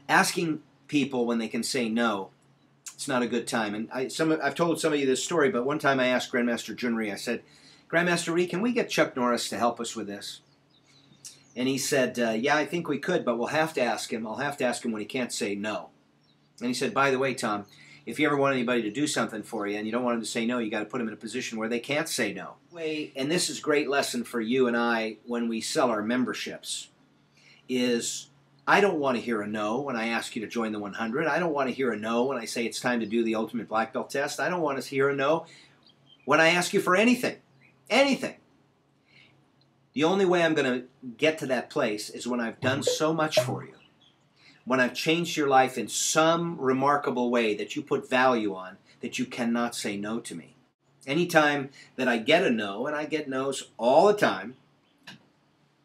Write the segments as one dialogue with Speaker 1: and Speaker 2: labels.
Speaker 1: Asking people when they can say no, it's not a good time. And I've told some of you this story, but one time I asked Grandmaster Junri, I said, Grandmaster Ree, can we get Chuck Norris to help us with this? And he said, yeah, I think we could, but we'll have to ask him. I'll have to ask him when he can't say no. And he said, by the way, Tom, if you ever want anybody to do something for you and you don't want them to say no, you got to put them in a position where they can't say no. And this is a great lesson for you and I when we sell our memberships, is I don't want to hear a no when I ask you to join the 100. I don't want to hear a no when I say it's time to do the ultimate black belt test. I don't want to hear a no when I ask you for anything. Anything. The only way I'm going to get to that place is when I've done so much for you, when I've changed your life in some remarkable way that you put value on, that you cannot say no to me. Anytime that I get a no, and I get no's all the time,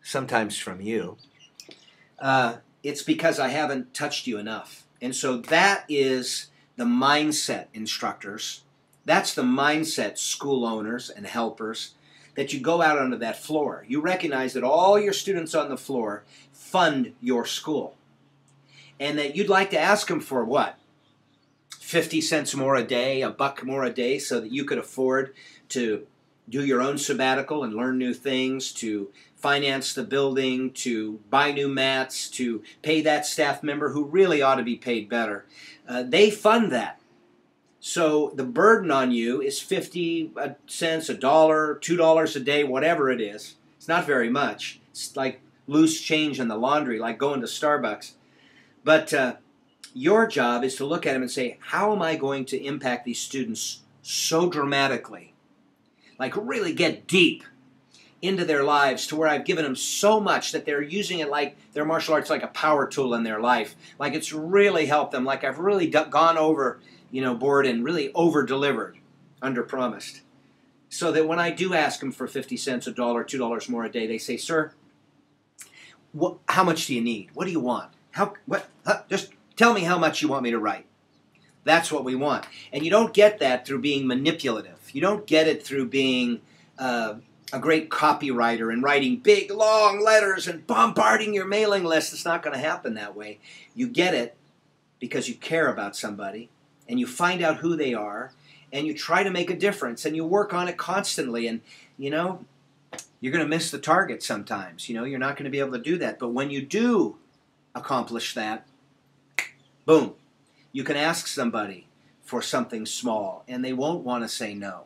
Speaker 1: sometimes from you, it's because I haven't touched you enough. And so that is the mindset, instructors. That's the mindset, school owners and helpers, that you go out onto that floor. You recognize that all your students on the floor fund your school. And that you'd like to ask them for what? 50 cents more a day, $1 more a day, so that you could afford to do your own sabbatical and learn new things, to finance the building, to buy new mats, to pay that staff member who really ought to be paid better. They fund that. So the burden on you is 50 cents, $1, $2 a day, whatever it is. It's not very much. It's like loose change in the laundry, like going to Starbucks. But your job is to look at them and say, how am I going to impact these students so dramatically? Like really get deep into their lives to where I've given them so much that they're using it like their martial arts like a power tool in their life. Like it's really helped them. Like I've really gone over, board and really over-delivered, under-promised. So that when I do ask them for 50 cents, $1, $2 more a day, they say, sir, how much do you need? What do you want? Just tell me how much you want me to write. That's what we want. And you don't get that through being manipulative. You don't get it through being a great copywriter and writing big, long letters and bombarding your mailing list. It's not going to happen that way. You get it because you care about somebody, and you find out who they are, and you try to make a difference, and you work on it constantly. And, you're going to miss the target sometimes. You're not going to be able to do that. But when you do accomplish that, boom, you can ask somebody for something small, and they won't want to say no.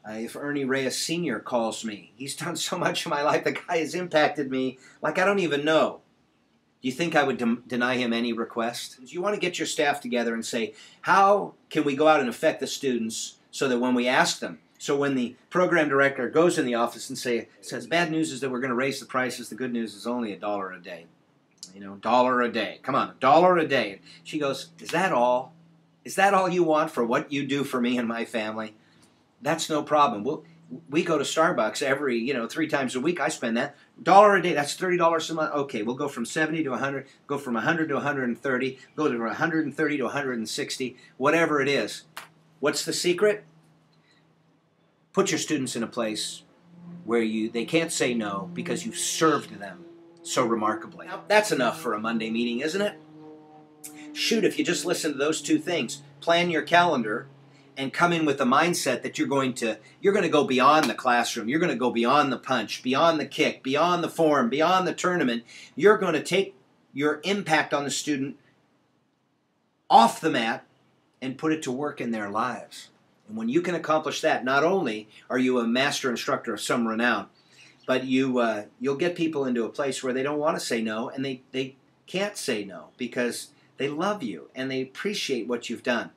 Speaker 1: If Ernie Reyes Sr. calls me, he's done so much in my life, the guy has impacted me like I don't even know. Do you think I would deny him any request? You want to get your staff together and say, how can we go out and affect the students so that when we ask them, so when the program director goes in the office and says, bad news is that we're going to raise the prices, the good news is only $1 a day. $1 a day. Come on, $1 a day. And she goes, is that all? Is that all you want for what you do for me and my family? That's no problem. We go to Starbucks every, 3 times a week. I spend that. $1 a day, that's $30 a month. Okay, we'll go from 70 to 100, go from 100 to 130, go to 130 to 160, whatever it is. What's the secret? Put your students in a place where they can't say no because you've served them so remarkably. Now, that's enough for a Monday meeting, isn't it? Shoot, if you just listen to those 2 things, plan your calendar and come in with the mindset that you're going to go beyond the classroom, you're going to go beyond the punch, beyond the kick, beyond the form, beyond the tournament. You're going to take your impact on the student off the mat and put it to work in their lives. And when you can accomplish that, not only are you a master instructor of some renown, but you'll get people into a place where they don't want to say no, and they can't say no because they love you and they appreciate what you've done.